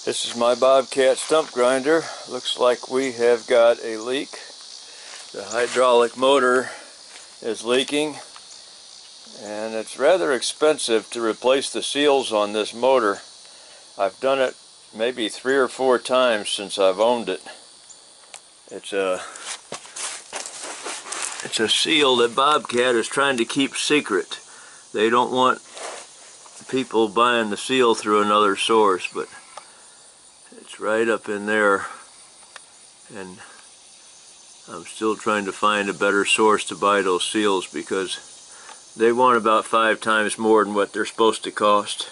This is my Bobcat stump grinder. Looks like we have got a leak. The hydraulic motor is leaking, and it's rather expensive to replace the seals on this motor. I've done it maybe 3 or 4 times since I've owned it. It's a seal that Bobcat is trying to keep secret. They don't want people buying the seal through another source, but it's right up in there, and I'm still trying to find a better source to buy those seals because they want about 5 times more than what they're supposed to cost.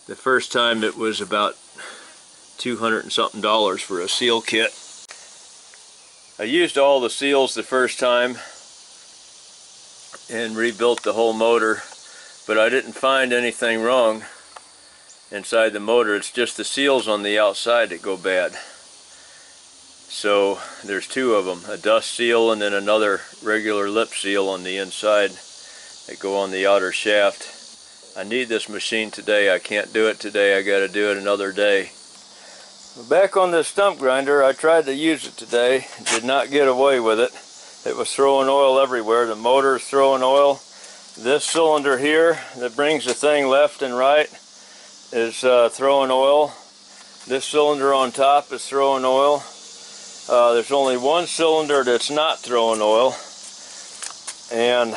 The first time it was about $200 and something for a seal kit. I used all the seals the first time and rebuilt the whole motor, but I didn't find anything wrong inside the motor. It's just the seals on the outside that go bad. So there's 2 of them, a dust seal and then another regular lip seal on the inside that go on the outer shaft. I need this machine today. I can't do it today. I got to do it another day. Back on this stump grinder, I tried to use it today. Did not get away with it. It was throwing oil everywhere. The motor is throwing oil. This cylinder here that brings the thing left and right is throwing oil. This cylinder on top is throwing oil. There's only one cylinder that's not throwing oil, and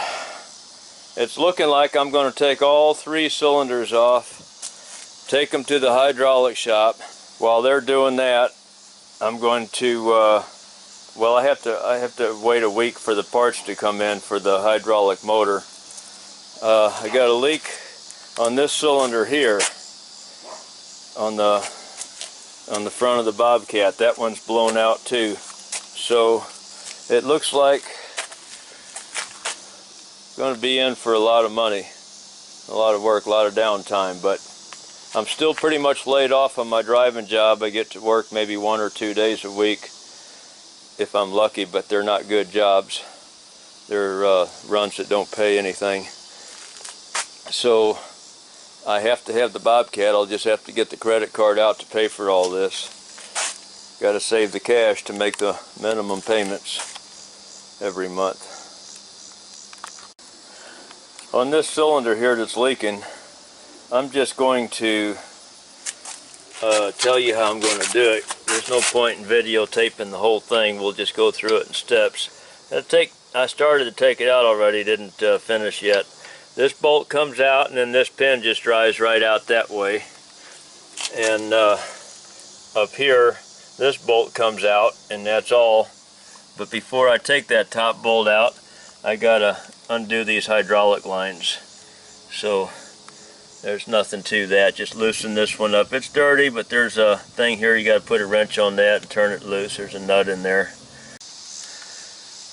it's looking like I'm going to take all 3 cylinders off, take them to the hydraulic shop. While they're doing that, I'm going to well, I have to wait a week for the parts to come in for the hydraulic motor. I got a leak on this cylinder here on the front of the Bobcat. That one's blown out too. So it looks like it's going to be in for a lot of money, a lot of work, a lot of downtime, but I'm still pretty much laid off on my driving job. I get to work maybe 1 or 2 days a week if I'm lucky, but they're not good jobs. They're runs that don't pay anything. So I have to have the Bobcat. I'll just have to get the credit card out to pay for all this. Got to save the cash to make the minimum payments every month. On this cylinder here that's leaking, I'm just going to tell you how I'm going to do it. There's no point in videotaping the whole thing. We'll just go through it in steps. I started to take it out already, didn't finish yet. This bolt comes out, and then this pin just drives right out that way. And up here, this bolt comes out, and that's all. But before I take that top bolt out, I gotta undo these hydraulic lines. So there's nothing to that. Just loosen this one up. It's dirty, but there's a thing here. You got to put a wrench on that and turn it loose. There's a nut in there.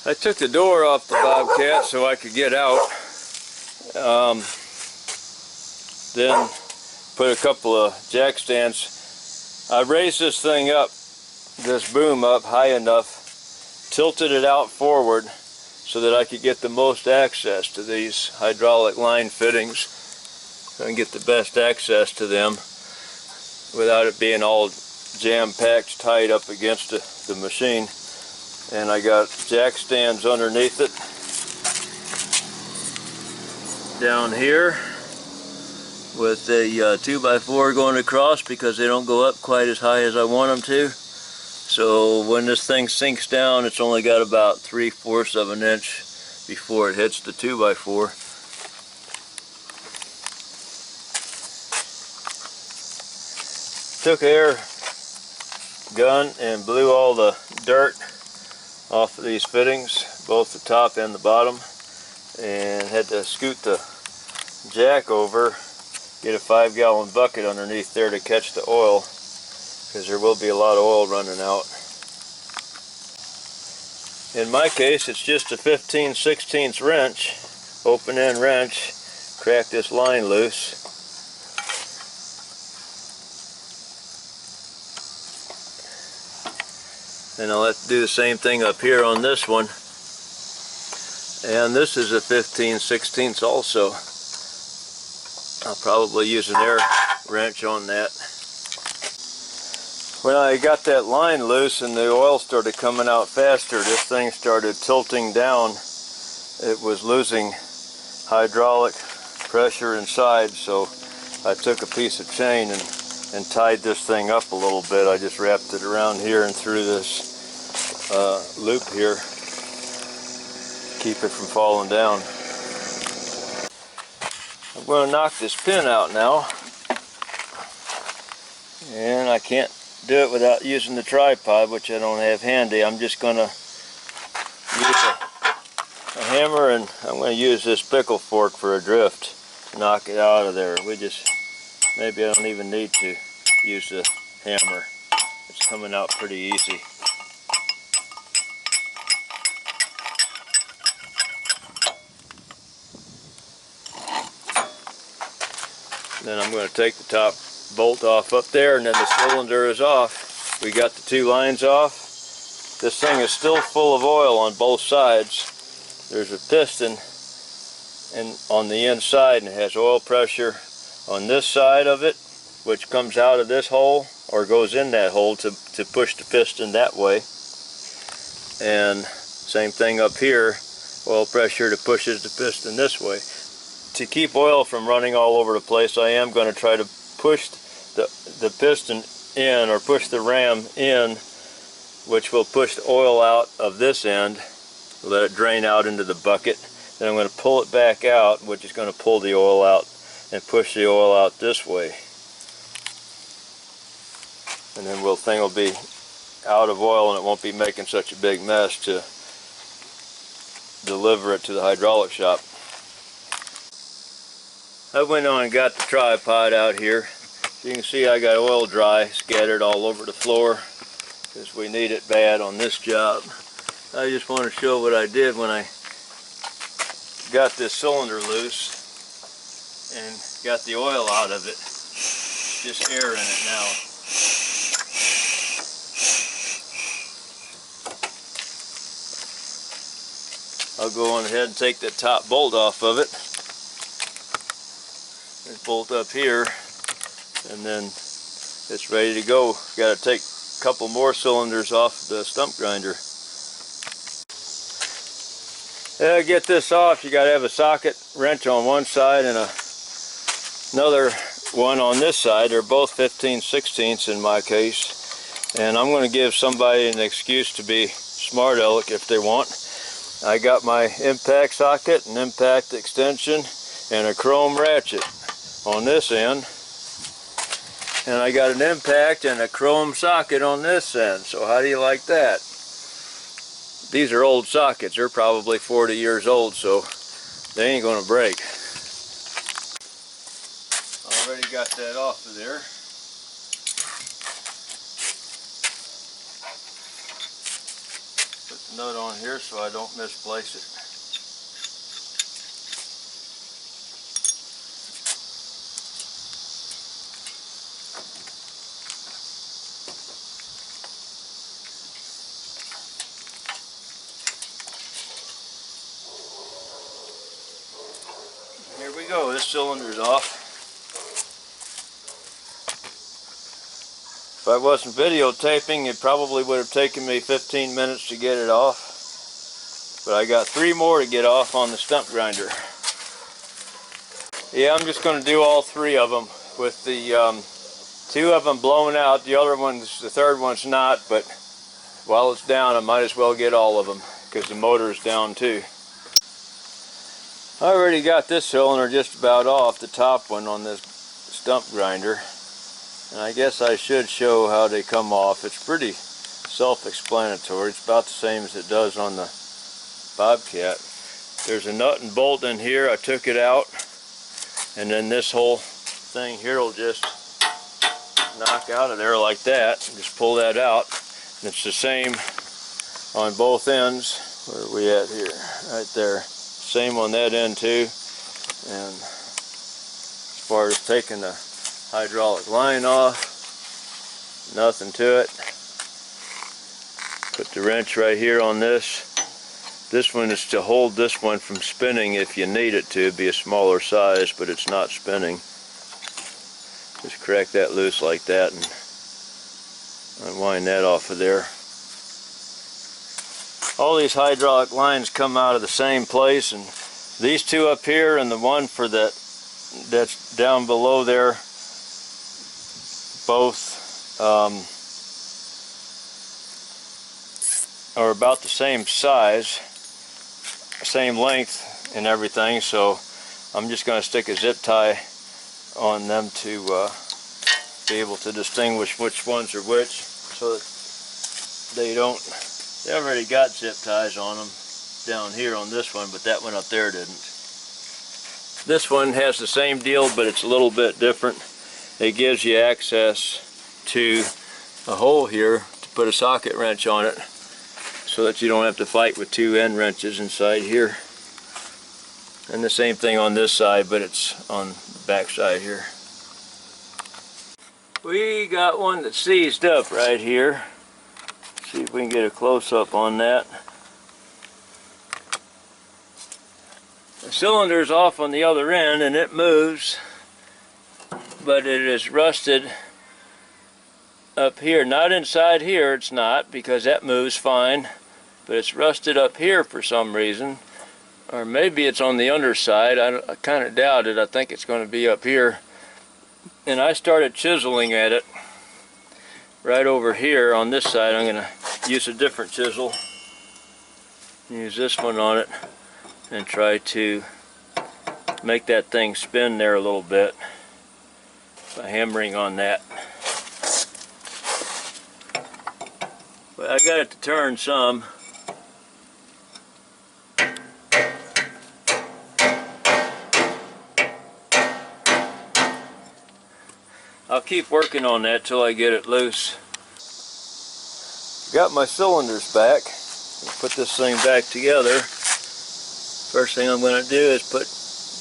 I took the door off the Bobcat so I could get out. Then put a couple of jack stands. I raised this thing up, this boom up high enough, tilted it out forward so that I could get the most access to these hydraulic line fittings. So I can get the best access to them without it being all jam-packed tight up against the machine. And I got jack stands underneath it down here with a 2x4 going across because they don't go up quite as high as I want them to. So when this thing sinks down, it's only got about 3/4 of an inch before it hits the 2x4. Took an air gun and blew all the dirt off of these fittings, both the top and the bottom, and had to scoot the jack over, get a 5-gallon bucket underneath there to catch the oil, because there will be a lot of oil running out. In my case, it's just a 15/16 wrench, open end wrench. Crack this line loose. And I'll have to do the same thing up here on this one. And this is a 15/16 also. I'll probably use an air wrench on that. When I got that line loose and the oil started coming out faster, this thing started tilting down. It was losing hydraulic pressure inside, so I took a piece of chain and tied this thing up a little bit. I just wrapped it around here and through this loop here, keep it from falling down. I'm going to knock this pin out now, and I can't do it without using the tripod, which I don't have handy. I'm just going to use a hammer, and I'm going to use this pickle fork for a drift. Knock it out of there. Maybe I don't even need to use the hammer. It's coming out pretty easy. Then I'm going to take the top bolt off up there, and then the cylinder is off. We got the two lines off. This thing is still full of oil on both sides. There's a piston on the inside, and it has oil pressure on this side of it, which comes out of this hole or goes in that hole to push the piston that way. And same thing up here, oil pressure that pushes the piston this way. To keep oil from running all over the place, I am going to try to push the piston in, or push the ram in, which will push the oil out of this end, let it drain out into the bucket. Then I'm going to pull it back out, which is going to pull the oil out and push the oil out this way. And then the thing will be out of oil, and it won't be making such a big mess to deliver it to the hydraulic shop. I went on and got the tripod out here. You can see I got oil dry scattered all over the floor because we need it bad on this job. I just want to show what I did when I got this cylinder loose and got the oil out of it. Just air in it now. I'll go on ahead and take the top bolt off of it. There's bolt up here, and then it's ready to go. Got to take a couple more cylinders off the stump grinder. To get this off, you got to have a socket wrench on one side and another one on this side. They're both 15/16 in my case, and I'm going to give somebody an excuse to be smart aleck if they want. I got my impact socket, an impact extension, and a chrome ratchet on this end, and I got an impact and a chrome socket on this end. So how do you like that? These are old sockets. They're probably 40 years old, so they ain't gonna break. Already got that off of there. Put the nut on here so I don't misplace it. Here we go, this cylinder's off. If I wasn't videotaping, it probably would have taken me 15 minutes to get it off. But I got 3 more to get off on the stump grinder. Yeah, I'm just going to do all 3 of them with the 2 of them blown out. The third one's not, but while it's down, I might as well get all of them because the motor's down too. I already got this cylinder just about off, the top one on this stump grinder, and I guess I should show how they come off. It's pretty self-explanatory. It's about the same as it does on the Bobcat. There's a nut and bolt in here. I took it out, and then this whole thing here will just knock out of there like that. Just pull that out, and it's the same on both ends. Where are we at here? Right there. Same on that end too. And as far as taking the hydraulic line off, nothing to it. Put the wrench right here on this. This one is to hold this one from spinning if you need it to. It'd be a smaller size, but it's not spinning. Just crack that loose like that, and Unwind that off of there. All these hydraulic lines come out of the same place, and these two up here and the one for that's down below there, both are about the same size, same length and everything, so I'm just going to stick a zip tie on them to be able to distinguish which ones are which, so that they already got zip ties on them down here on this one, but that one up there didn't. This one has the same deal, but it's a little bit different. It gives you access to a hole here to put a socket wrench on it, so that you don't have to fight with two end wrenches inside here. And the same thing on this side, but it's on the back side here. We got one that's seized up right here. See if we can get a close-up on that. The cylinder's off on the other end and it moves, but it is rusted up here. Not inside here, it's not, because that moves fine, but it's rusted up here for some reason. Or maybe it's on the underside. I kind of doubt it. I think it's going to be up here. And I started chiseling at it right over here on this side. I'm going to use a different chisel. Use this one on it and try to make that thing spin there a little bit by hammering on that. But I got it to turn some. I'll keep working on that till I get it loose. Got my cylinders back. Put this thing back together. First thing I'm going to do is put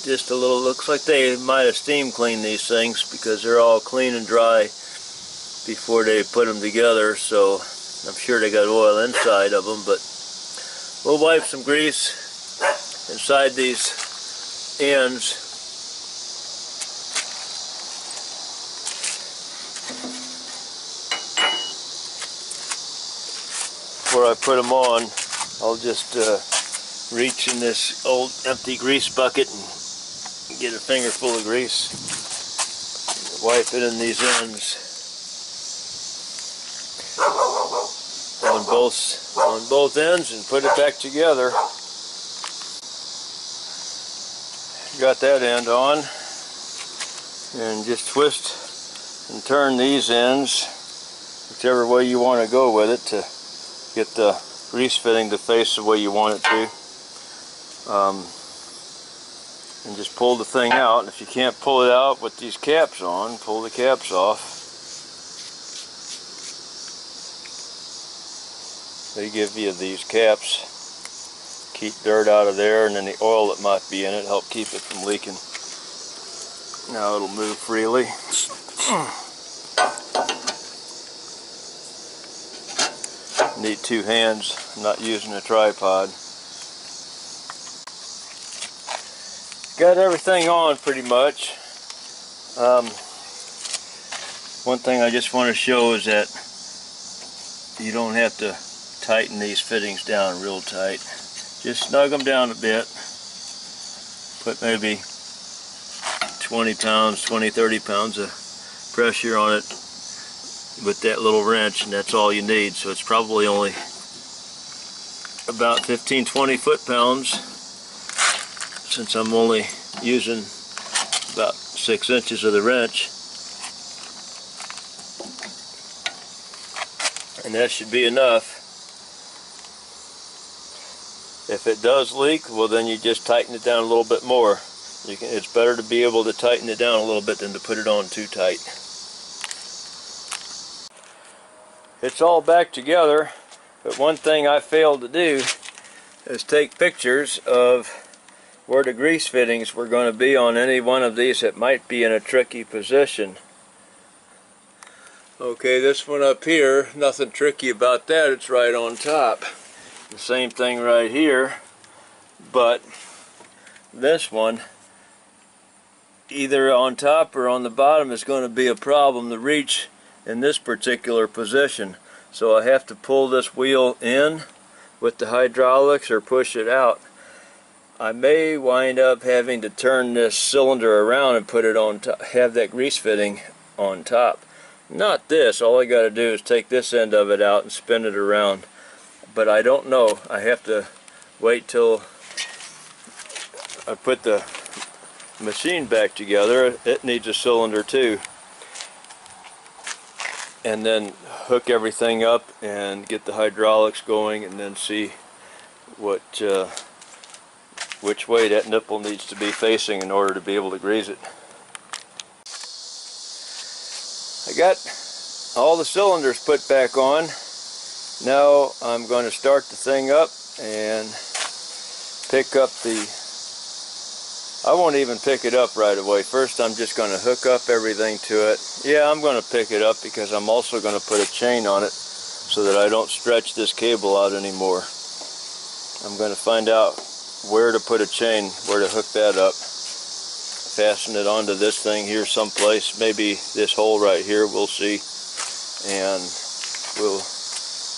just a little, looks like they might have steam cleaned these things because they're all clean and dry before they put them together, so I'm sure they got oil inside of them, but we'll wipe some grease inside these ends. Before I put them on, I'll just reach in this old empty grease bucket and get a finger full of grease. Wipe it in these ends on both ends and put it back together. Got that end on, and just twist and turn these ends whichever way you want to go with it to get the grease fitting to face the way you want it to. And just pull the thing out. And if you can't pull it out with these caps on, pull the caps off. They give you these caps, keep dirt out of there, and then the oil that might be in it help keep it from leaking. Now it'll move freely. Need two hands. I'm not using a tripod. Got everything on pretty much. One thing I just want to show is that you don't have to tighten these fittings down real tight. Just snug them down a bit. Put maybe 20 pounds, 20-30 pounds of pressure on it with that little wrench, and that's all you need. So it's probably only about 15-20 foot-pounds, since I'm only using about 6 inches of the wrench. And that should be enough. If it does leak, well then you just tighten it down a little bit more. It's better to be able to tighten it down a little bit than to put it on too tight. It's all back together, but one thing I failed to do is take pictures of where the grease fittings were going to be on any one of these that might be in a tricky position. Okay, this one up here, nothing tricky about that, it's right on top. The same thing right here, but this one, either on top or on the bottom, is going to be a problem to reach in this particular position. So I have to pull this wheel in with the hydraulics or push it out. I may wind up having to turn this cylinder around and put it on top, have that grease fitting on top. Not this, all I got to do is take this end of it out and spin it around. But I don't know, I have to wait till I put the machine back together. It needs a cylinder too. And then hook everything up and get the hydraulics going, and then see what which way that nipple needs to be facing in order to be able to grease it. I got all the cylinders put back on. Now I'm going to start the thing up and pick up I won't even pick it up right away. First I'm just going to hook up everything to it. Yeah, I'm going to pick it up because I'm also going to put a chain on it so that I don't stretch this cable out anymore. I'm going to find out where to put a chain, where to hook that up. Fasten it onto this thing here someplace, maybe this hole right here, we'll see. And we'll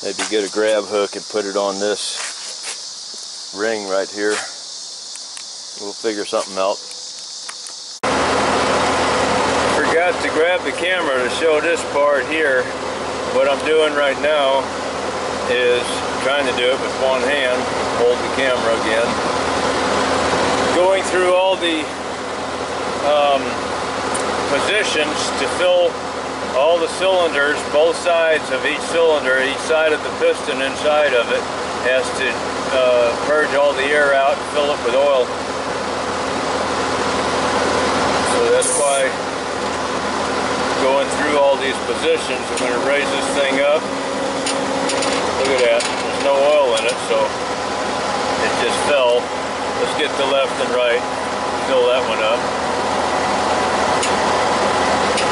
maybe get a grab hook and put it on this ring right here. We'll figure something out. Forgot to grab the camera to show this part here. What I'm doing right now is trying to do it with one hand, hold the camera again. Going through all the positions to fill all the cylinders, both sides of each cylinder, each side of the piston inside of it has to purge all the air out and fill it with oil. So that's why going through all these positions, I'm going to raise this thing up. Look at that, there's no oil in it, so it just fell. Let's get the left and right, fill that one up.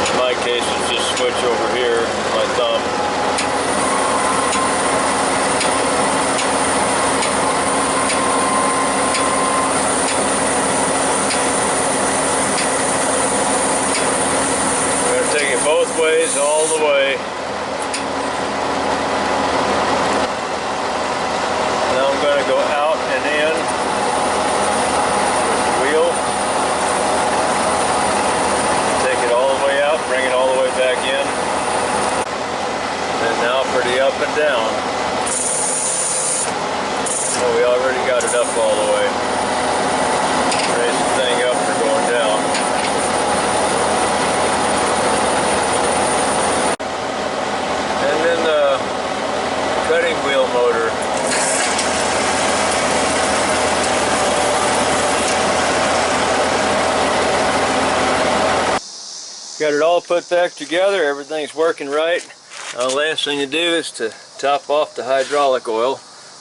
In my case, it's just switch over here, my thumb. I'm going to take it both ways, all the way. Now I'm going to go out and in. Wheel. Take it all the way out, bring it all the way back in. And now pretty up and down. Oh, we already got it up all the way. Raise the thing up for going down. And then the cutting wheel motor. Got it all put back together, everything's working right. The last thing to do is to top off the hydraulic oil.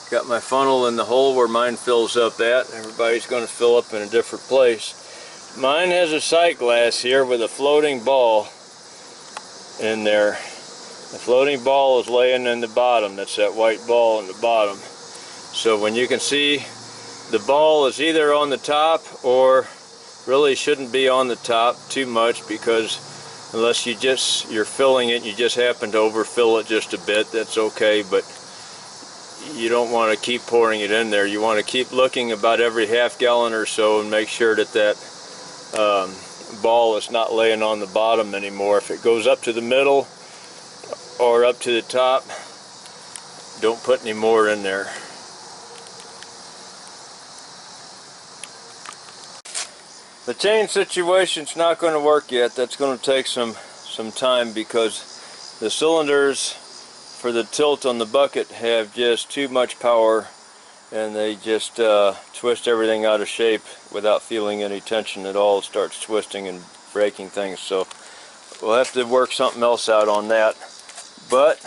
Got my funnel in the hole where mine fills up at. Everybody's going to fill up in a different place. Mine has a sight glass here with a floating ball in there. The floating ball is laying in the bottom. That's that white ball in the bottom. So when you can see, the ball is either on the top or really shouldn't be on the top too much, because unless you're filling it, you just happen to overfill it just a bit, that's okay, but you don't want to keep pouring it in there. You want to keep looking about every half gallon or so and make sure that ball is not laying on the bottom anymore. If it goes up to the middle or up to the top, don't put any more in there. The chain situation's not going to work yet. That's going to take some time, because the cylinders for the tilt on the bucket have just too much power, and they just twist everything out of shape without feeling any tension at all. It starts twisting and breaking things, so we'll have to work something else out on that. But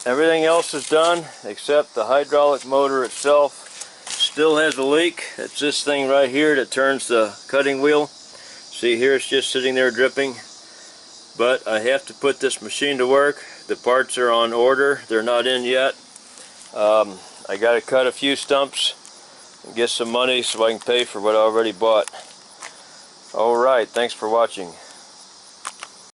everything else is done except the hydraulic motor itself. Still has a leak. It's this thing right here that turns the cutting wheel. See here, it's just sitting there dripping. But I have to put this machine to work. The parts are on order. They're not in yet. I got to cut a few stumps and get some money so I can pay for what I already bought. Alright, thanks for watching.